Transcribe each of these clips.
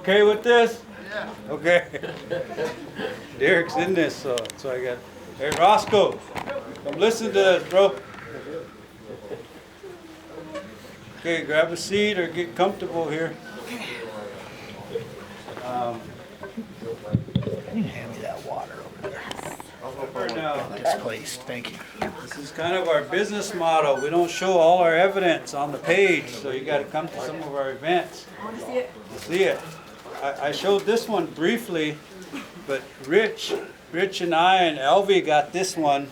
Okay with this? Yeah. Okay. Derek's in this, so I got. Hey, Roscoe, come listen to this, bro. Okay, grab a seat or get comfortable here. Can you hand me that water over there? Now, Displaced, thank you. this is kind of our business model. We don't show all our evidence on the page, so you got to come to some of our events to see it. I showed this one briefly, but Rich and I and Elvie got this one,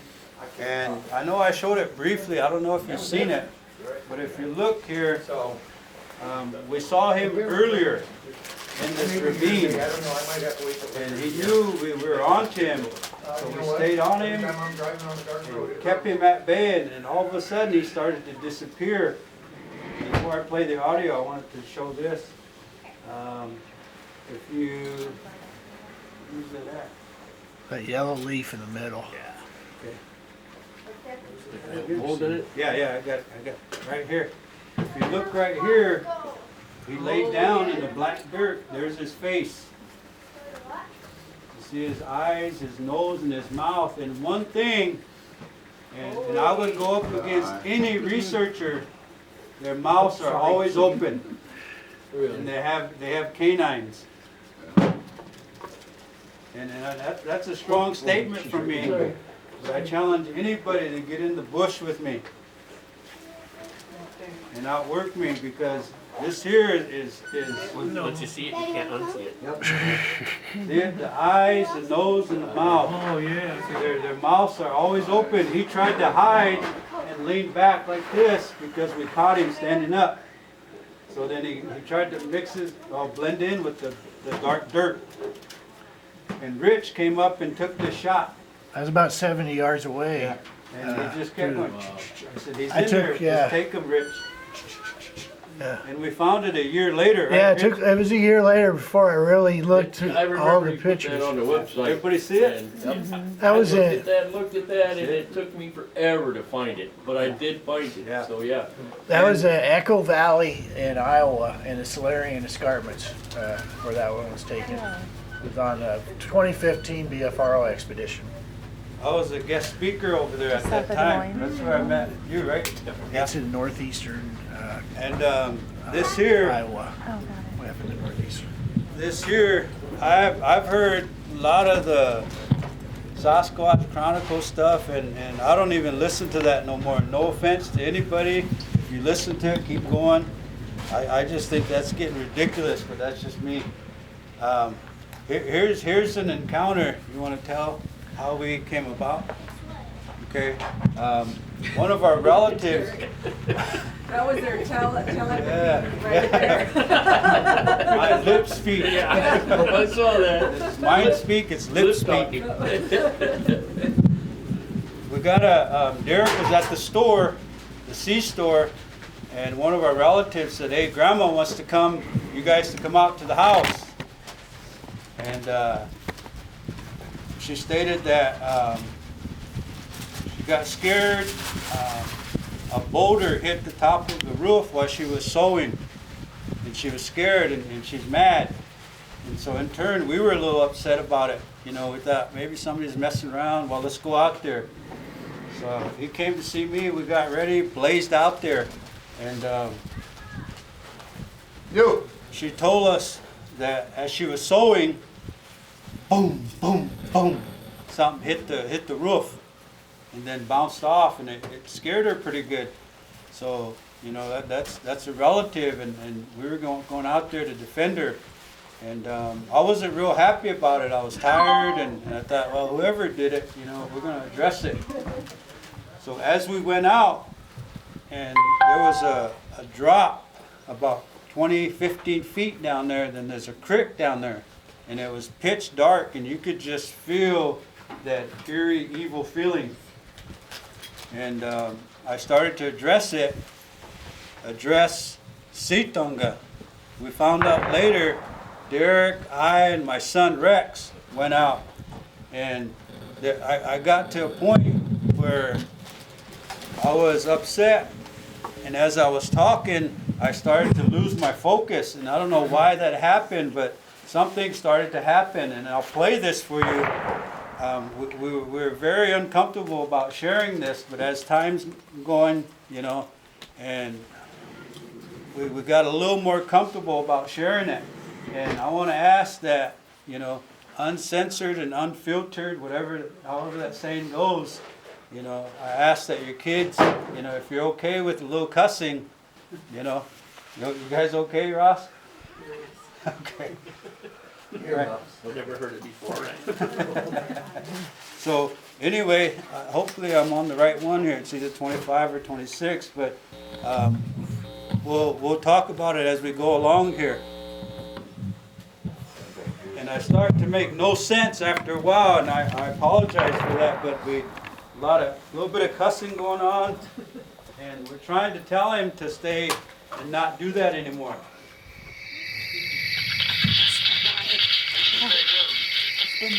and I know I showed it briefly. I don't know if you've seen it, but if you look here, we saw him earlier in this ravine, and he knew we were on to him, so we stayed on him and kept him at bay, and all of a sudden he started to disappear. Before I play the audio, I wanted to show this. If you use it at. That yellow leaf in the middle. Okay. Holding it? Yeah, I got it right here. If you look right here, he laid down in the black dirt. There's his face. You see his eyes, his nose, and his mouth. And one thing, and I would go up against any researcher, their mouths are always open. And they have canines. And that's a strong statement from me. But I challenge anybody to get in the bush with me and outwork me, because this here is Once you see it, you can't unsee it. the eyes, the nose, and the mouth. Oh, yeah. Their mouths are always open. He tried to hide and lean back like this because we caught him standing up. So then he tried to blend in with the dark dirt. And Rich came up and took the shot. I was about 70 yards away. Yeah. And he just kept going. I said, he's I in took- there. yeah. Just take him, Rich. Yeah. And we found it a year later. Right, Yeah, Rich? it was a year later before I really looked I at all remember the you put that pictures. on the website. Everybody see it? And, That was I looked it. at that, looked at that, and it took me forever to find it, but I did find it. Yeah. So yeah. That was Echo Valley in Iowa in the Solarian Escarpments where that one was taken. It was on a 2015 BFRO expedition. I was a guest speaker over there at Just that up in time. Des Moines? That's where I met you, right? Yeah. It's in northeastern And this here, Iowa. Oh, got it. Way up in the northeastern. this here, I've heard a lot of the Sasquatch Chronicle stuff, and I don't even listen to that no more. No offense to anybody. If you listen to it, keep going. I just think that's getting ridiculous, but that's just me. Here's an encounter. You want to tell how we came about? Okay. One of our relatives. That was their telepathy Yeah. right there. My lips speak. I saw that. It's mind speak, it's lip speak. talking. We got Derek was at the store, the C-store, and one of our relatives said, hey, Grandma wants to come, you guys to come out to the house. And she stated that she got scared. A boulder hit the top of the roof while she was sewing, and she was scared and she's mad. And so in turn, we were a little upset about it. You know, we thought maybe somebody's messing around. Well, let's go out there. So he came to see me. We got ready, blazed out there, and she told us that as she was sewing, boom, boom, boom, something hit the roof, and then bounced off, and it scared her pretty good. So you know that's a relative, and we were going out there to defend her. And I wasn't real happy about it. I was tired, and I thought, well, whoever did it, you know, we're going to address it. So as we went out, and there was a drop about 20, 15 feet down there, then there's a creek down there, and it was pitch dark, and you could just feel that eerie, evil feeling. And I started to address Sitonga. We found out later, Derek, I, and my son Rex went out, and I got to a point where I was upset, and as I was talking, I started to lose my focus, and I don't know why that happened, but something started to happen, and I'll play this for you. We're very uncomfortable about sharing this, but as time's going, you know, and we got a little more comfortable about sharing it. And I want to ask that, you know, uncensored and unfiltered, however that saying goes, you know, I ask that your kids, you know, if you're okay with a little cussing, you know, you guys okay, Ross? Okay. Right. I've never heard it before. So anyway, hopefully I'm on the right one here. It's either 25 or 26, but we'll talk about it as we go along here. And I start to make no sense after a while, and I apologize for that, but a little bit of cussing going on, and we're trying to tell him to stay and not do that anymore. Hey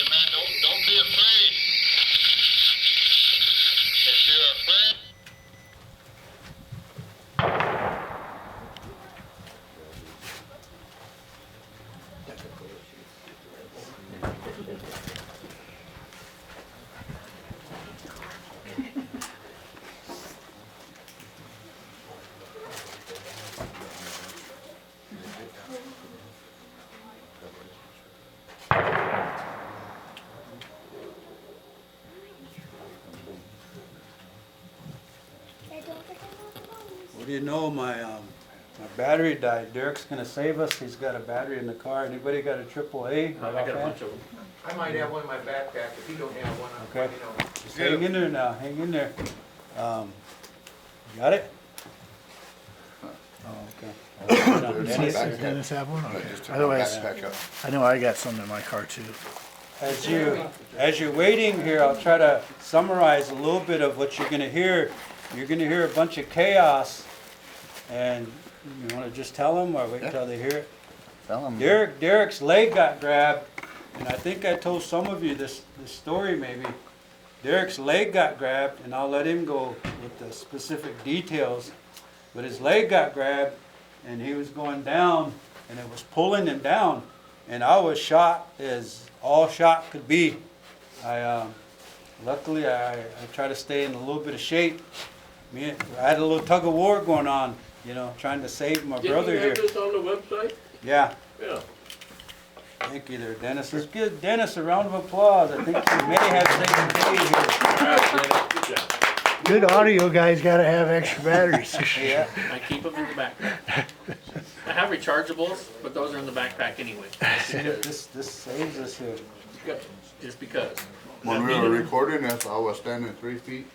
man, don't be afraid. If you're afraid. What do you know, my battery died. Derek's gonna save us. He's got a battery in the car. Anybody got a AAA? I got a bunch of them. I might have one in my backpack. If you don't have one, I'll Okay. let you know. Just hang in there now. Hang in there. Got it? Oh, okay. Does Dennis, Dennis have one? I Okay. just took my Otherwise, backpack up. I know I got some in my car too. as you're waiting here, I'll try to summarize a little bit of what you're gonna hear. You're gonna hear a bunch of chaos, and you wanna just tell them or wait till they hear it? Tell 'em. Derek's leg got grabbed, and I think I told some of you this story maybe. Derek's leg got grabbed, and I'll let him go with the specific details. But his leg got grabbed, and he was going down, and it was pulling him down. And I was shot as all shot could be. Luckily I try to stay in a little bit of shape. I had a little tug of war going on, you know, trying to save my brother Didn't you here. have this on the website? Yeah. Yeah. Thank you there, Dennis. Let's give Dennis a round of applause. I think he may have saved the day here. Good job. Good audio guys gotta have extra batteries. Yeah. I keep them in the backpack. I have rechargeables, but those are in the backpack anyway. This saves us here. Just because. When we were recording this, I was standing 3 feet,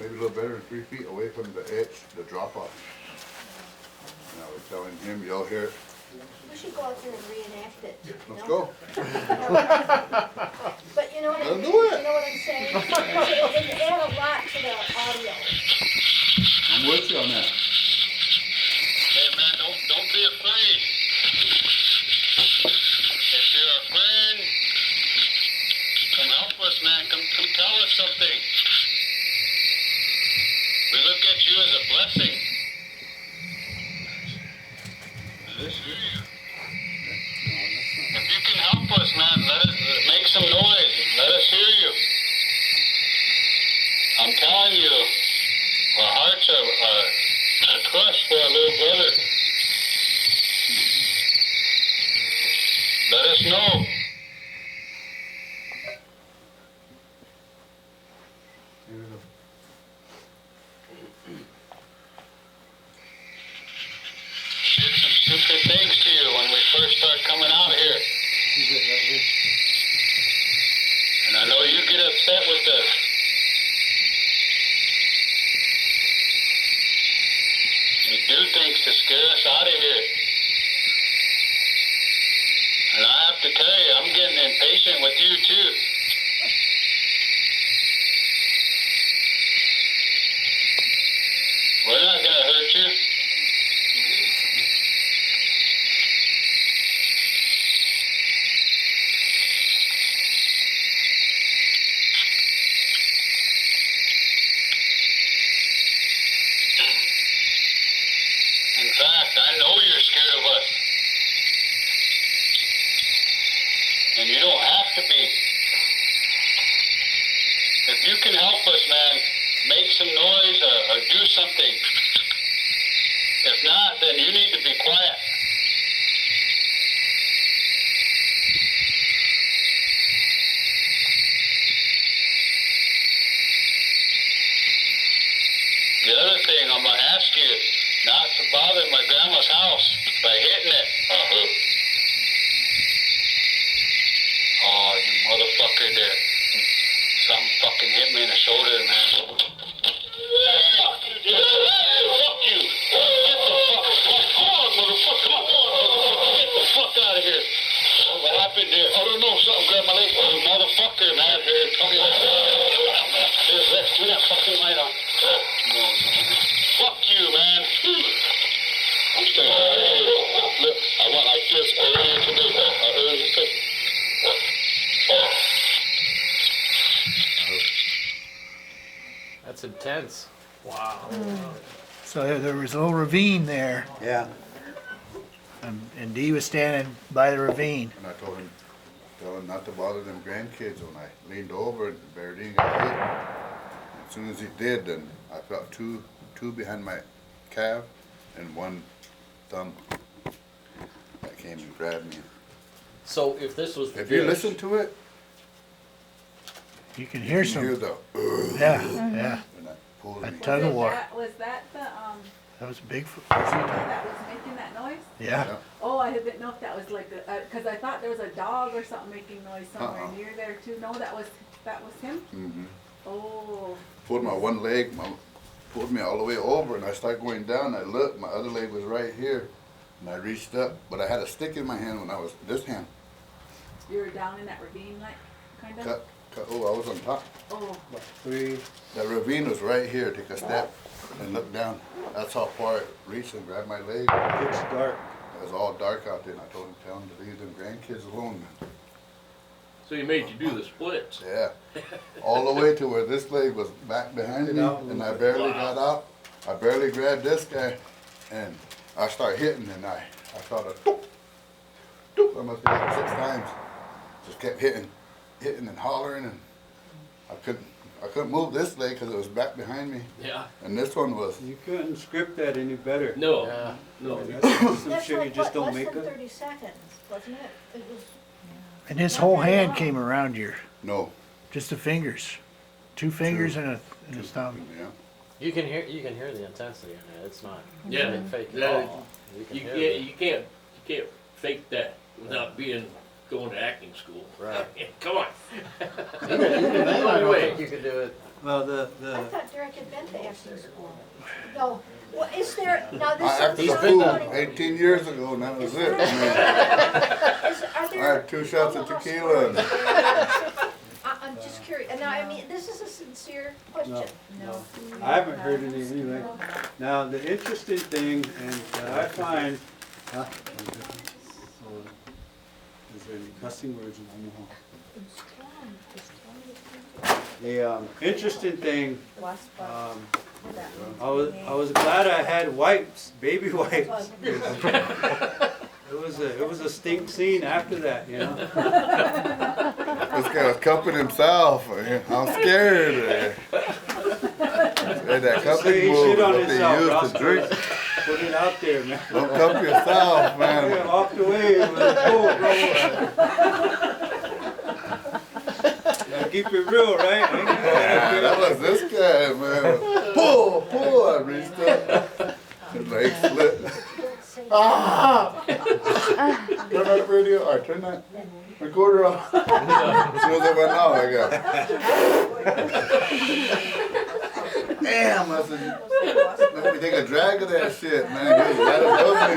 maybe a little better than 3 feet away from the edge, the drop off. And I was telling him, you'll hear it. We should go out there and reenact it. You Let's know? go. But you know what I Let's mean? do it. You know what I'm saying? It add a lot to the audio. I'm with you on that. Hey man, don't be afraid. If you're a friend, come help us, man. Come tell us something. We look at you as a blessing. If you can help us, man, let us make some noise. Let us hear you. I'm telling you, our hearts are crushed for our little brother. Let us know. Did some stupid things to you when we first started coming out here. And I know you get upset with us. You do things to scare us out of here. And I have to tell you, I'm getting impatient with you too. We're not gonna hurt you. me. If you can help us, man, make some noise or do something. If not, then you need to be quiet. The other thing I'm gonna ask you not to bother my grandma's house by hitting it. Oh, you motherfucker there. Something fucking hit me in the shoulder, man. Fuck you, dude. Fuck you. Get the fuck. Come on, motherfucker. Come on, motherfucker. Get the fuck out of here. What happened there? I don't know. Something grabbed my leg. You motherfucker, man. Here, come here. Here, let's do that fucking light on. Fuck you, man. I'm staying right here. Look, I went like this earlier today. That's intense. Wow. So there was a little ravine there, Yeah. and Dee was standing by the ravine. And I told him, tell him not to bother them grandkids. When I leaned over and Bernadine got hit. As soon as he did, then I felt two behind my calf and one thumb that came and grabbed me. So if this was the If you dish, listen to it, You can hear you hear some, the yeah, and that pulls a me. tug of war. Was that the, That was a big, that was making that noise? yeah. Oh, I didn't know if that was like the, cause I thought there was a dog or something making noise somewhere Uh-uh. near there too. No, that was him? Mm-hmm. Oh. Pulled my one leg, pulled me all the way over, and I started going down. I looked, my other leg was right here, and I reached up, but I had a stick in my hand when I was this hand. You were down in that ravine like, kinda? Cut. Oh, I was on top. Oh. That ravine was right here. Take a step and look down. That's how far it reached and grabbed my leg. It's dark. It was all dark out there, and I told him, tell him to leave them grandkids alone. So he made you do the splits. Yeah. All the way to where this leg was back behind me, and I barely got out. I barely grabbed this guy, and I started hitting, and I thought a doop, doop. I must have hit 6 times. Just kept hitting and hollering, and I couldn't move this leg because it was back behind me, Yeah. and this one was. You couldn't script that any better. No. Yeah. No. That's some That's shit you like, just what, don't less make than up. 30 seconds, wasn't it? It was, And his whole hand came around your, No. just the fingers, 2 fingers and a thumb. Yeah. you can hear the intensity in it. It's not Yeah. fake at Yeah. all. You can You hear can't, it. you can't fake that without going to acting school. Right. Come on. Even then, I don't think you could do it. Well, I thought Derek had been to acting school. No, well, is there, now this I acted is. a fool 18 years ago, and that was it. Man. Are I there? had 2 shots of tequila. And I'm just curious, and now, I mean, this is a sincere question. no, I haven't heard any anyway. Now, the interesting thing, and that I find, is there any cussing words in Omaha? The interesting thing, I was glad I had wipes, baby wipes. It was a stink scene after that, you know. this guy was cupping himself. I'm scared. And that cupping Say move shit is on what they himself, use to Roscoe. drink. Put it out there, man. Don't cup yourself, I man. walked away with a cold, bro. Gotta keep it real, right? I ain't gonna let it That go. was this guy, man. Pull! I reached up. His leg split. Ah! Turn that radio, or turn that recorder off. As soon as it went off, I got. Damn, I said, let me take a drag of that shit, man. He was right above me.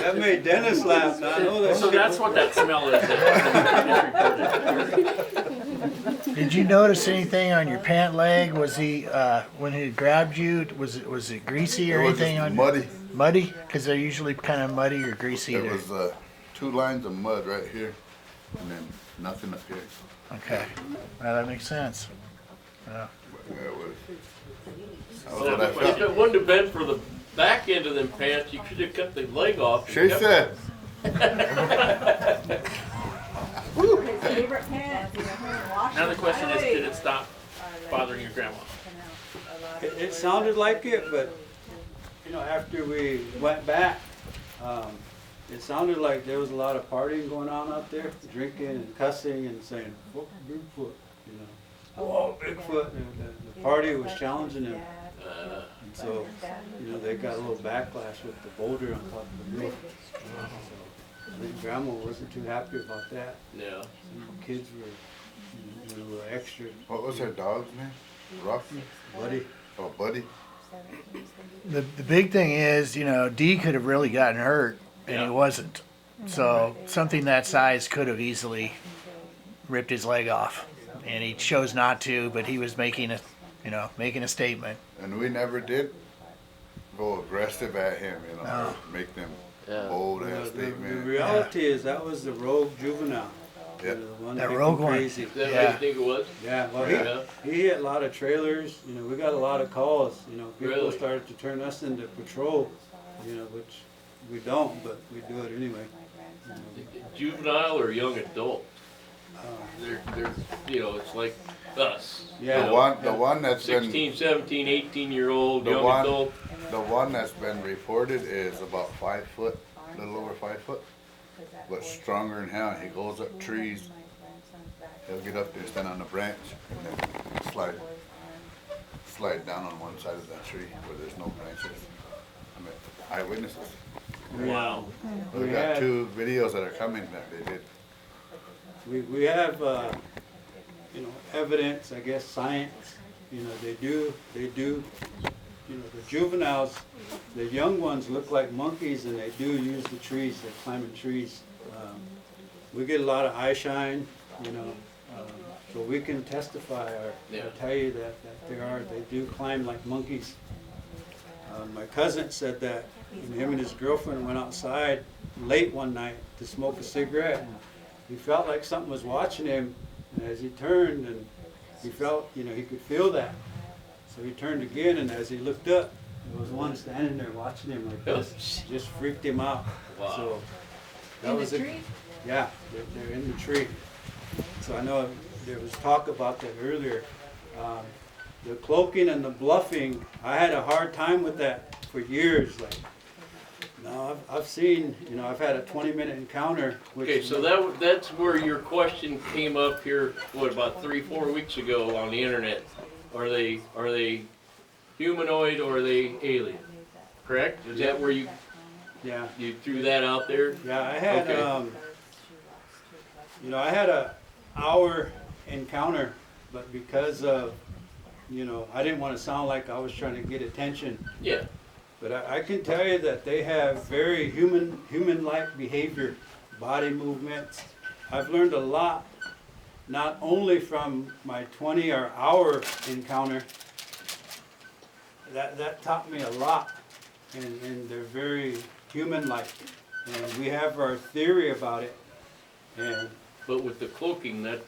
That made Dennis laugh. Now I know that. So shit that's what that smell is. Did you notice anything on your pant leg? Was he, when he grabbed you, was it greasy or It was anything just on muddy. Muddy? Because they're usually kind of muddy or greasy. There there. was 2 lines of mud right here, and then nothing up here. Okay, well, that makes sense. Yeah. Yeah, it was. That was Well, what I if felt. it wouldn't have been for the back end of them pants, you could have cut the leg off. She said. favorite pants, you know, wash Now the them question right is, away. did it stop bothering your grandma? It sounded like it, but, you know, after we went back, it sounded like there was a lot of partying going on out there, drinking and cussing and saying, "Whoa, Bigfoot," you know. "Whoa, Bigfoot," and the party was challenging him. And so, you know, they got a little backlash with the boulder on top of the roof. So, I think Grandma wasn't too happy about that. Yeah. Some kids were, you know, a little extra. What was her dog's name? Ruff? Buddy. Oh, Buddy? The big thing is, you know, D could have really gotten hurt, and he Yeah. wasn't. So something that size could have easily ripped his leg off, and he chose not to. But he was making a, you know, making a statement. And we never did go aggressive at him, you know, No. or make them Yeah. bold You know, ass the statement. reality is that was the rogue juvenile. Yeah. You know, the one That went rogue one. crazy. Is that what Yeah. you think it was? Yeah, well, Yeah. he hit a lot of trailers, you know, we got a lot of calls, you know, people Really? started to turn us into patrol, you know, which we don't, but we do it anyway. Juvenile or young adult? Uh, They're, you know, it's like us. Yeah. The one that's been, 16, 17, 18-year-old, The young one- adult. the one that's been reported is about 5 foot, a little over 5 foot, but stronger than hell. He goes up trees. He'll get up there, stand on a branch, and then slide down on one side of that tree where there's no branches. I mean, eyewitnesses. Wow. We We got had- 2 videos that are coming that they did. We have, you know, evidence, I guess, science, you know, they do, you know, the juveniles, the young ones look like monkeys and they do use the trees, they're climbing trees. We get a lot of eye shine, you know, so we can testify or tell you that they do climb like monkeys. My cousin said that, you know, him and his girlfriend went outside late one night to smoke a cigarette. And he felt like something was watching him, and as he turned, and he felt, you know, he could feel that. So he turned again, and as he looked up, there was one standing there watching him like this. Just freaked him out. Wow. So that In was the a- tree? Yeah, they're in the tree. So I know there was talk about that earlier. The cloaking and the bluffing, I had a hard time with that for years. Like, no, I've seen, you know, I've had a 20-minute encounter. Which Okay, so that's where your question came up here, what, about 3-4 weeks ago on the internet. Are they humanoid or are they alien? Correct? Is that where you Yeah, threw that out there? yeah. I had, Okay. you know, I had a hour encounter, but because of, you know, I didn't want to sound like I was trying to get attention. Yeah. But I can tell you that they have very human-like behavior, body movements. I've learned a lot, not only from my 20 or hour encounter. That taught me a lot, and they're very human-like. And we have our theory about it. And But with the cloaking, that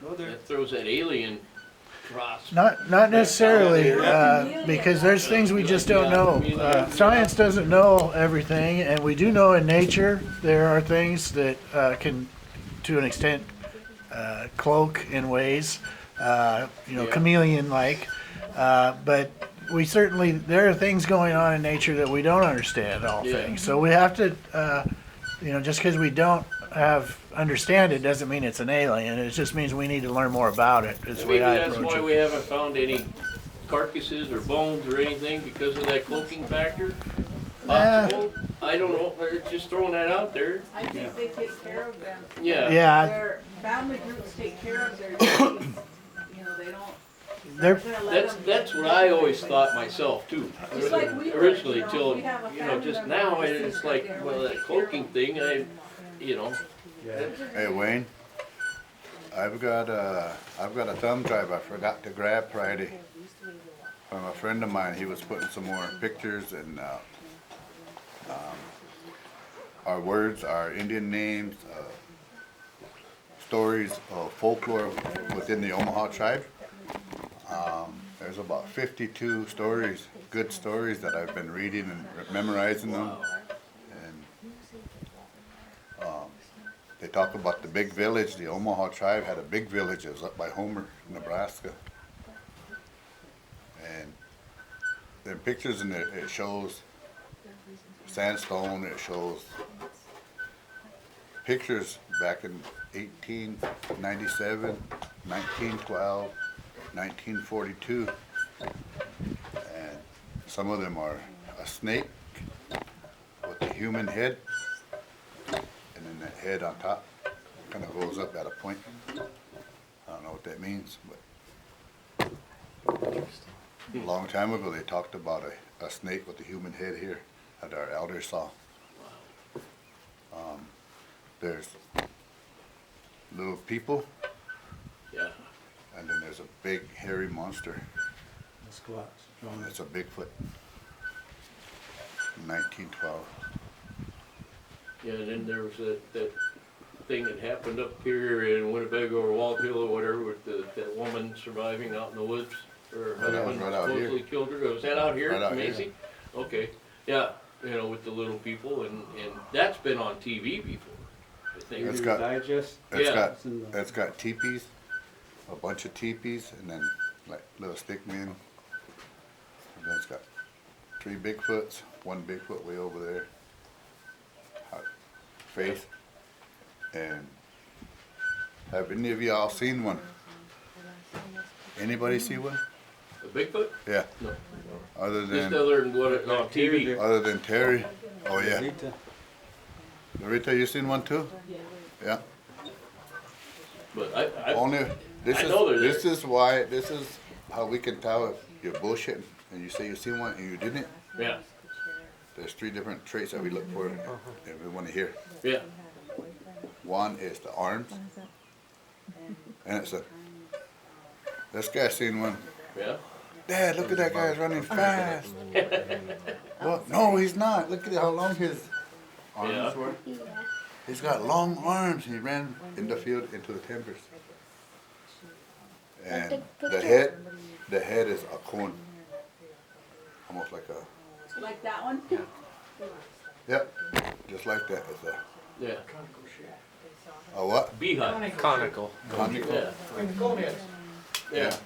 well, they're, throws that alien cross. Not necessarily, Yeah. because there's things we just don't know. Science doesn't know everything, and we do know in nature there are things that can, to an extent, cloak in ways, you know, Yeah. chameleon-like. But we certainly, there are things going on in nature that we don't understand all Yeah. things. So we have to, you know, just because we don't understand it doesn't mean it's an alien. It just means we need to learn more about it. Is the Maybe way I that's approach why it. we haven't found any carcasses or bones or anything because of that cloaking factor. Possible? I don't know. Just throwing that out there. I think they take care of them. Yeah. Yeah, Their family groups take care of their needs. You know, they don't. they're, gonna let them- That's what I always thought myself too. Just like we were, Originally, you know, till we have a you know, family just member now that it's seems like, they're well, gonna that take care of cloaking them. thing. You know. yeah. Hey Wayne, I've got a thumb drive I forgot to grab Friday from a friend of mine. He was putting some more pictures and our words, our Indian names, stories of folklore within the Omaha tribe. There's about 52 stories, good stories that I've been reading and memorizing them. And They talk about the big village. The Omaha tribe had a big village. It was up by Homer, Nebraska. And the pictures in there, it shows sandstone. It shows pictures back in 1897, 1912, 1942. And some of them are a snake with a human head. And then that head on top kind of goes up at a point. I don't know what that means, but a long time ago they talked about a snake with a human head here that our elders saw. There's little people, Yeah. and then there's a big hairy monster. The squats. It's a Bigfoot. 1912. Yeah, and then there was that thing that happened up here in Winnebago or Walt Hill or whatever with that woman surviving out in the woods. Her That was husband right out supposedly here. killed her. Was that out here, Right out here. Macy? Okay, yeah, you know, with the little people, and that's been on TV before, I think. It's got- Digest. Yeah. It's got teepees, a bunch of teepees, and then like little stick men. And then it's got 3 Bigfoots, 1 Bigfoot way over there. Faith. And have any of y'all seen one? Anybody see one? A Bigfoot? Yeah. No. Other Just than other than what it, on TV. other than Terry? Oh yeah. Rita. Rita, you seen one too? Yeah. But I Only this I is know they're there. this is how we can tell if you're bullshitting and you say you seen one and you didn't. yeah, There's 3 different traits that we look for and we want to hear. yeah, One is the arms, and it's this guy seen one. yeah. Dad, look at that guy's running fast. Well, no, he's not. Look at how long his arms Yeah. were. Yeah. He's got long arms. He ran in the field into the timbers. And the head is a cone, almost like a. Like that one? Yep, just like that. It's Yeah. a what? Beehive. Conical. Conical. Yeah. Go ahead. Yeah.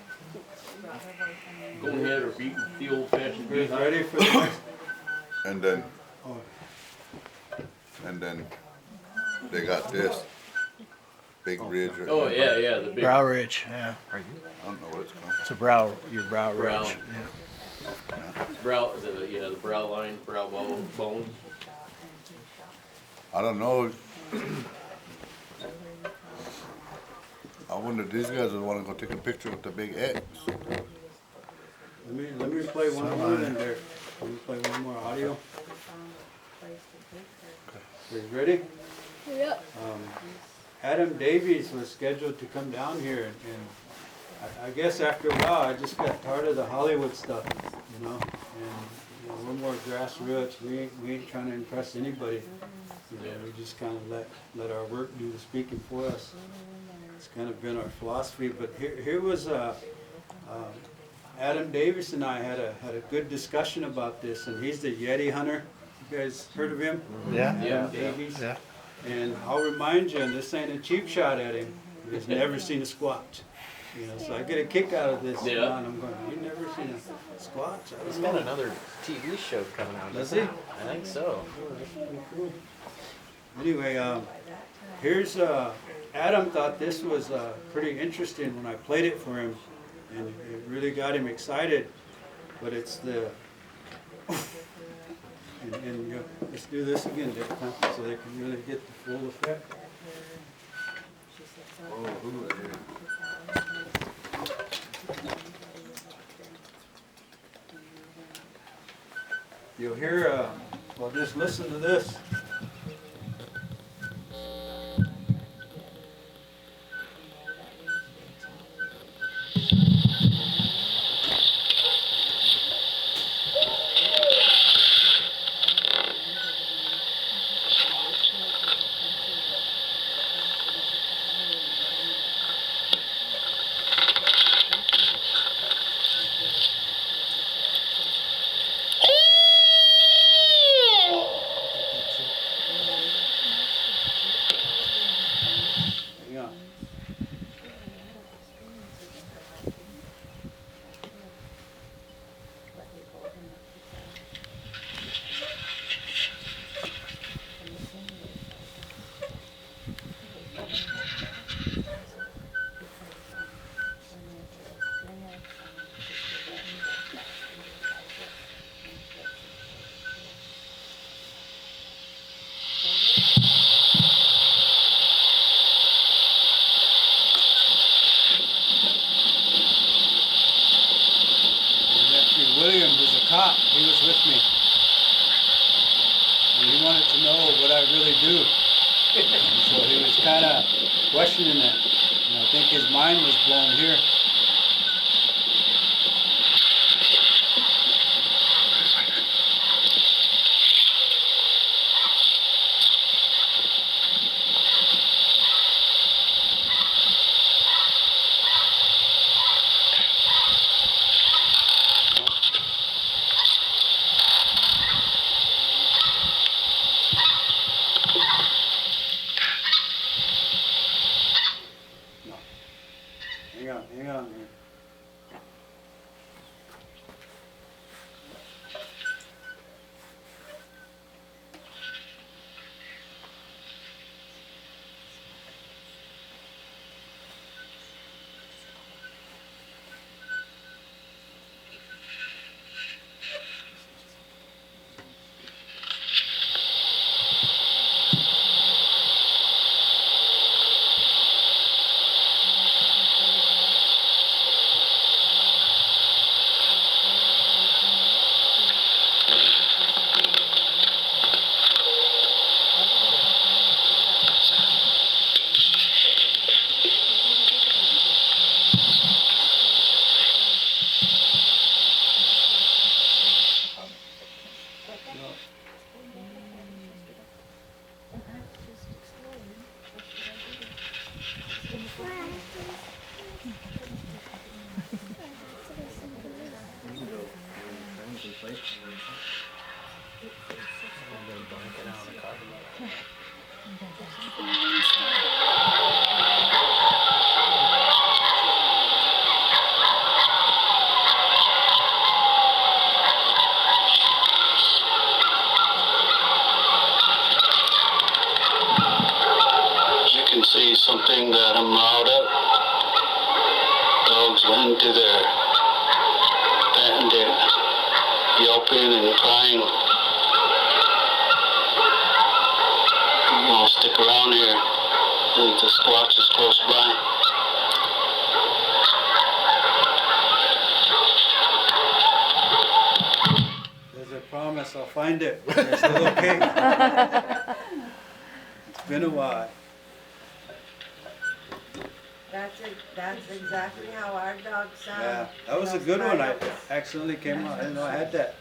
Go ahead or beat the old fashioned We're beehive. ready for the next. And then, Oh, and then they got this big ridge. Right Oh, there. yeah, the big Brow ridge, yeah. I don't know what it's called. It's a your brow Brow. ridge. Yeah. brow, the brow line, brow bone. I don't know. I wonder if these guys would want to go take a picture with the big X. let me play one more in there. Let me play one more audio. You ready? Yep. Adam Davies was scheduled to come down here, and I guess after a while, I just got tired of the Hollywood stuff, you know. And we're more grassroots. We ain't trying to impress anybody. You know, we just kind of let our work do the speaking for us. It's kind of been our philosophy. But here was Adam Davis and I had a good discussion about this, and he's the Yeti hunter. You guys heard of him? Yeah. Adam Davies. Yeah. And I'll remind you, and this ain't a cheap shot at him. He's never seen a squatch. You know, so I get a kick out of this. Yeah. And I'm going, you never seen a squatch? I He's don't got know. another TV show coming out. Does doesn't he? I think so. Anyway, here's Adam thought this was pretty interesting when I played it for him, and it really got him excited. But it's the and let's do this again, Dick, huh? So they can really get the full effect. You'll hear. Well, just listen to this. he wanted to know what I really do. And so he was kind of questioning it. And I think his mind was blown here. Hang on here. You can see something that I'm out at. Dogs went into their pen and they're yelping and crying. You know, stick around here. I think the Squatch is close by. There's a promise I'll find it. There's a little cake. It's been a while. That's exactly how our dogs sound. Yeah, that was a good one. I accidentally came out. I didn't know I had that.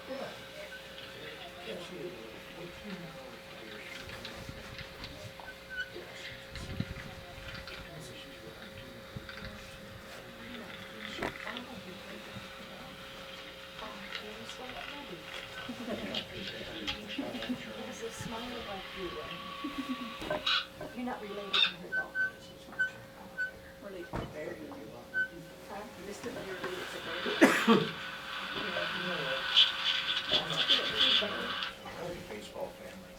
You're not related to her dog. Baseball family.